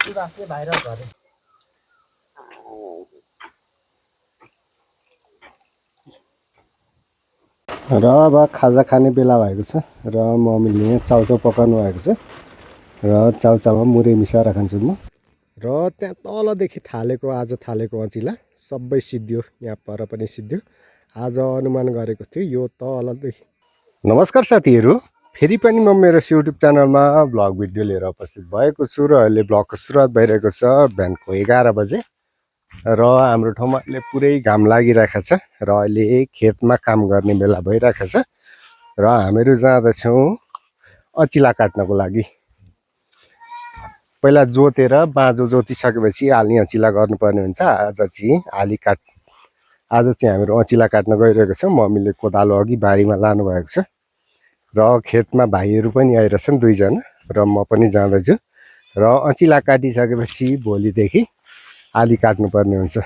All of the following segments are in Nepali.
र अब खाजा खाने बेला भएको छ र मम्मीले यहाँ चाउचाउ पकाउनु भएको छ र चाउचाउमा मुरै मिसाएर खान्छु म। र त्यहाँ तलदेखि आज थालेको अँचिला सबै सिद्धियो, यहाँ पर पनि सिद्धियो। आज अनुमान गरेको थियो यो तलदेखि। नमस्कार साथीहरू, फेरि पनि म मेरो युट्युब च्यानलमा भ्लग भिडियो लिएर उपस्थित भएको छु र अहिले भ्लगको सुरुवात भइरहेको छ बिहानको 11 बजे र हाम्रो ठाउँमा अहिले पुरै घाम लागिरहेको छ र अहिले खेतमा काम गर्ने बेला भइरहेको छ र हामीहरू जाँदैछौँ अँचिला काट्नको लागि। पहिला जोतेर बाँझो जोतिसकेपछि आली अँचिला गर्नुपर्ने हुन्छ। आज चाहिँ हामीहरू अँचिला काट्न गइरहेको छौँ। मम्मीले कोदालो अघि बारीमा लानुभएको छ र खेतमा भाइहरू पनि आइरहेछन् दुईजना र म पनि जाँदैछु र अँचिला काटिसकेपछि भोलिदेखि आली काट्नुपर्ने हुन्छ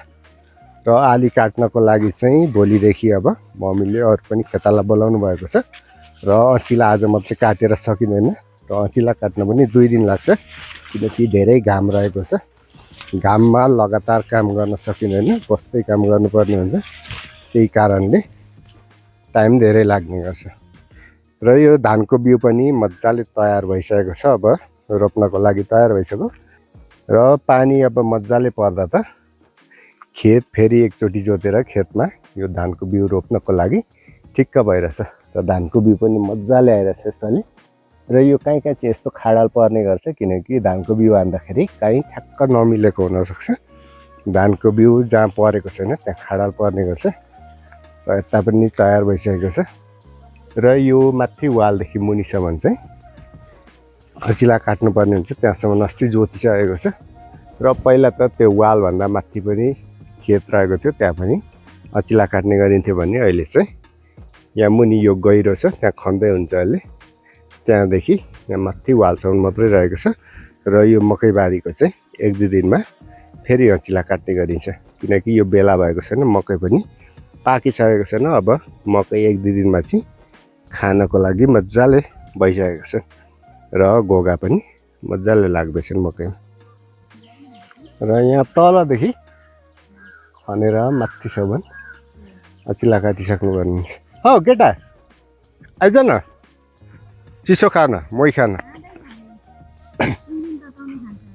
र आली काट्नको लागि चाहिँ भोलिदेखि अब मम्मीले अरू पनि खेताला बोलाउनु भएको छ र अँचिला आज मात्रै काटेर सकिँदैन र अँचिला काट्न पनि 2 दिन लाग्छ किनकि धेरै घाम रहेको छ। घाममा लगातार काम गर्न सकिँदैन, बस्दै काम गर्नुपर्ने हुन्छ, त्यही कारणले टाइम धेरै लाग्ने गर्छ। र यो धानको बिउ पनि मजाले तयार भइसकेको छ, अब रोप्नको लागि तयार भइसक्यो र पानी अब मजाले पर्दा त खेत फेरि एकचोटि जोतेर खेतमा यो धानको बिउ रोप्नको लागि ठिक्क भइरहेछ र धानको बिउ पनि मजाले आइरहेछ यसपालि। र यो कहीँ चाहिँ यस्तो खाडल पर्ने गर्छ किनकि धानको बिउ हान्दाखेरि कहीँ ठ्याक्क नमिलेको हुनसक्छ। धानको बिउ जहाँ परेको छैन त्यहाँ खाडल पर्ने गर्छ र यता पनि तयार भइसकेको छ र यो माथि वालदेखि मुनिसम्म चाहिँ अँचिला काट्नुपर्ने हुन्छ। त्यहाँसम्म अस्ति जोतिसकेको छ र पहिला त त्यो वालभन्दा माथि पनि खेत रहेको थियो, त्यहाँ पनि अँचिला काट्ने गरिन्थ्यो भने अहिले चाहिँ यहाँ मुनि यो गहिरो छ त्यहाँ खन्दै हुन्छ अहिले। त्यहाँदेखि यहाँ माथि वालसम्म मात्रै रहेको छ र यो मकैबारीको चाहिँ 1-2 दिनमा फेरि अँचिला काट्ने गरिन्छ किनकि यो बेला भएको छैन, मकै पनि पाकिसकेको छैन। अब मकै 1-2 दिनमा चाहिँ खानको लागि मजाले भइसकेको छ र घोगा पनि मजाले लाग्दैछन् मकैमा। र यहाँ तलदेखि खनेर माथिसम्म अँचिला काटिसक्नु पर्ने हुन्छ। हौ केटा आइज न, चिसो खान मै खान।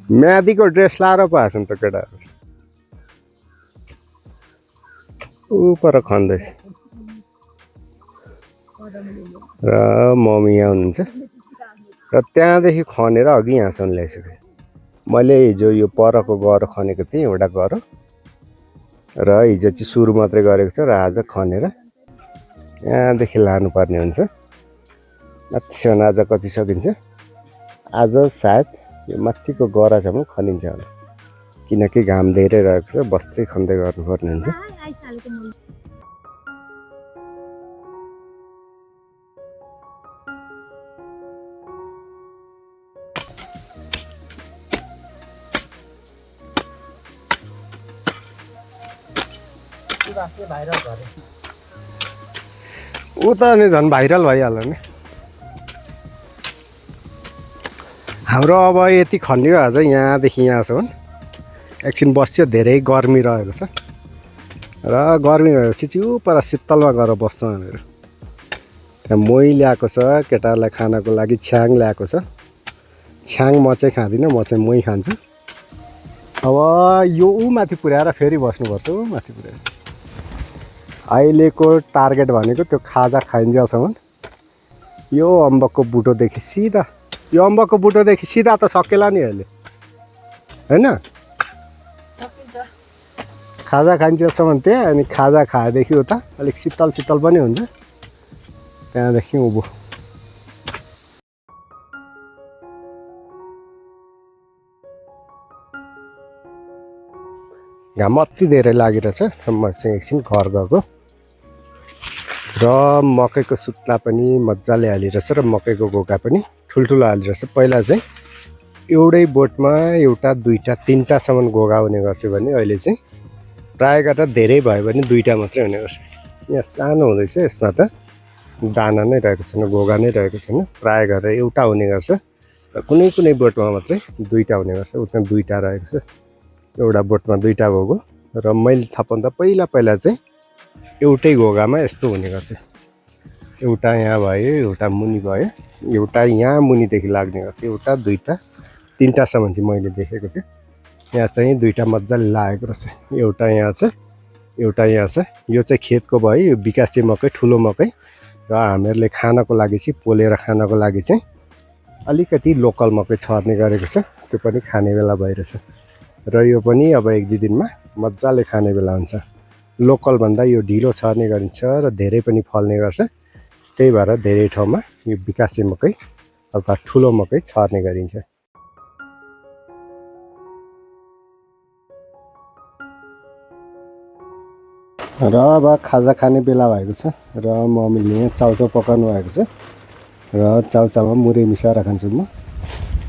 म्यादीको ड्रेस लाएर पो आएछन् त केटाहरू, ऊ पर खन्दैछ र मम्मी यहाँ हुनुहुन्छ र त्यहाँदेखि खनेर अघि यहाँसम्म ल्याइसकेँ। मैले हिजो यो परको गह्रो खनेको थिएँ एउटा गह्रो र हिजो चाहिँ सुरु मात्रै गरेको थियो र आज खनेर यहाँदेखि लानुपर्ने हुन्छ। माथिसम्म आज कति सकिन्छ, आज सायद यो माथिको गह्रासम्म खनिन्छ होला किनकि घाम धेरै रहेको छ, बस्दै खन्दै गर्नुपर्ने हुन्छ। उता नि झन् भाइरल भइहाल्यो नि। हाम्रो अब यति खनियो आज यहाँदेखि यहाँसम्म। एकछिन बस्यो, धेरै गर्मी रहेको छ र गर्मी भएपछि चाहिँ पर शीतलमा गएर बस्छौँ हामीहरू। त्यहाँ मोही ल्याएको छ केटाहरूलाई खानको लागि, छ्याङ ल्याएको छ। छ्याङ म चाहिँ खाँदिनँ, म चाहिँ मोही खान्छु। अब यो माथि पुर्याएर फेरि बस्नुपर्छ, माथि पुर्याएर। अहिलेको टार्गेट भनेको त्यो खाजा खाइन्जेलसम्म यो अम्बकको बुटोदेखि सिधा, यो अम्बकको बुटोदेखि सिधा त सकेला नि अहिले, होइन? खाजा खाइन्जेलसम्म त्यहाँ, अनि खाजा खाएदेखि उता अलिक शीतल शीतल पनि हुन्छ, त्यहाँदेखि उँभो। घाम अति धेरै लागिरहेछ र म चाहिँ एकछिन घर गएको र मकैको सुत्ला पनि मजाले हालिरहेछ र मकैको घोगा पनि ठुल्ठुलो हालिरहेछ। पहिला चाहिँ एउटै बोटमा 1, 2, 3टासम्म घोगा हुने गर्थ्यो भने अहिले चाहिँ प्रायः गरेर धेरै भयो भने 2टा मात्रै हुने गर्छ। यहाँ सानो हुँदैछ, यसमा त दाना नै रहेको छैन, घोगा नै रहेको छैन, प्रायः गरेर एउटा हुने गर्छ र कुनै कुनै बोटमा मात्रै दुईटा हुने गर्छ। उता दुईटा रहेको छ, एउटा बोटमा दुईटा घोगो। र मैले थाहा पाउँदा पहिला पहिला चाहिँ एउटै घोगामा यस्तो हुने गर्थ्यो। एउटा यहाँ भयो, एउटा मुनि भयो, एउटा यहाँ मुनिदेखि लाग्ने गर्थ्यो। एउटा दुईटा तिनटासम्म चाहिँ मैले देखेको थिएँ। यहाँ चाहिँ दुईटा मजाले लागेको रहेछ। एउटा यहाँ छ, एउटा यहाँ छ। यो चाहिँ खेतको भयो, यो विकासे मकै, ठुलो मकै। र हामीहरूले खानको लागि चाहिँ पोलेर खानको लागि चाहिँ अलिकति लोकल मकै छर्ने गरेको छ। त्यो पनि खाने बेला भइरहेछ। र यो पनि अब 1-2 दिनमा मजाले खाने बेला हुन्छ। लोकलभन्दा यो ढिलो छर्ने गरिन्छ र धेरै पनि फल्ने गर्छ। त्यही भएर धेरै ठाउँमा यो विकासे मकै अर्थात् ठुलो मकै छर्ने गरिन्छ। र अब खाजा खाने बेला भएको छ र मम्मीले यहाँ चाउचाउ पकाउनु भएको छ र चाउचाउमा मुरै मिसाएर खान्छु म।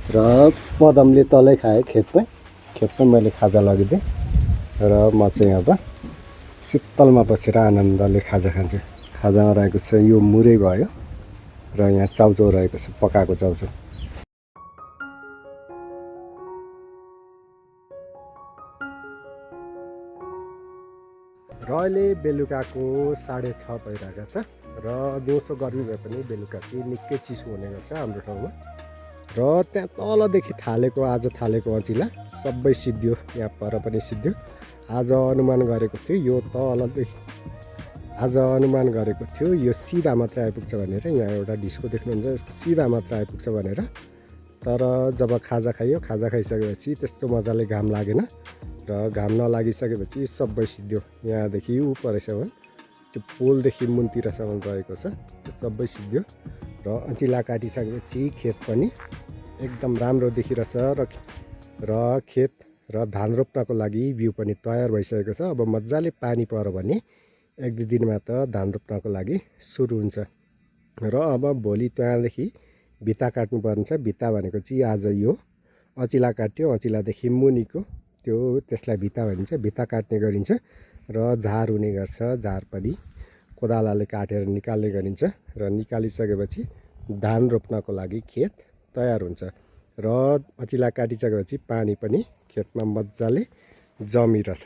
र पदमले तलै खाएँ खेतमै मैले खाजा लगिदिएँ र म चाहिँ अब शीतलमा बसेर आनन्दले खाजा खान्छु। खाजामा रहेको छ यो मुरै भयो र यहाँ चाउचाउ रहेको छ, पकाएको चाउचाउ। र अहिले बेलुकाको 6:30 भइरहेको छ र दिउँसो गर्मी भए पनि बेलुका चाहिँ निकै चिसो हुने गर्छ हाम्रो ठाउँमा। र त्यहाँ तलदेखि आज थालेको अँचिला सबै सिद्धियो, यहाँ पर पनि सिद्धियो। आज अनुमान गरेको थियो यो सिधा मात्रै आइपुग्छ भनेर। यहाँ एउटा डिस्को देख्नुहुन्छ, यसको सिधा मात्र आइपुग्छ भनेर। तर जब खाजा खाइसकेपछि त्यस्तो मजाले घाम लागेन र घाम नलागिसकेपछि सबै सिद्धियो। यहाँदेखि उपरसम्म त्यो पोलदेखि मुनतिरसम्म रहेको छ त्यो सबै सिद्धियो। र अँचिला काटिसकेपछि खेत पनि एकदम राम्रो देखिरहेछ र खेत र धान रोप्नको लागि बिउ पनि तयार भइसकेको छ। अब मजाले पानी पर्यो भने 1-2 दिनमा त धान रोप्नको लागि सुरु हुन्छ। र अब भोलि त्यहाँदेखि भित्ता काट्नुपर्ने छ। भित्ता भनेको चाहिँ आज यो अँचिला काट्यो, अँचिलादेखि मुनिको त्यसलाई भित्ता भनिन्छ। भित्ता काट्ने गरिन्छ र झार हुने गर्छ। झार पनि कोदालाले काटेर निकाल्ने गरिन्छ र निकालिसकेपछि धान रोप्नको लागि खेत तयार हुन्छ। र अँचिला काटिसकेपछि पानी पनि खेतमा मजाले जमिरहेछ।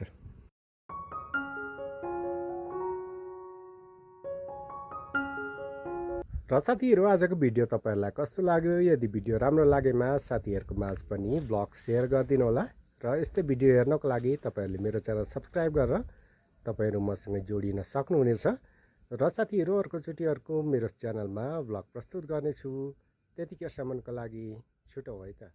र साथीहरू, आजको भिडियो तपाईँहरूलाई कस्तो लाग्यो? यदि भिडियो राम्रो लागेमा साथीहरूको माझ पनि ब्लग सेयर गरिदिनु होला। र यस्तै भिडियो हेर्नको लागि तपाईँहरूले मेरो च्यानल सब्सक्राइब गरेर तपाईँहरू मसँग जोडिन सक्नुहुनेछ। र साथीहरू, अर्कोचोटि मेरो च्यानलमा ब्लग प्रस्तुत गर्नेछु। त्यतिखेरसम्मको लागि छुटौँ है त।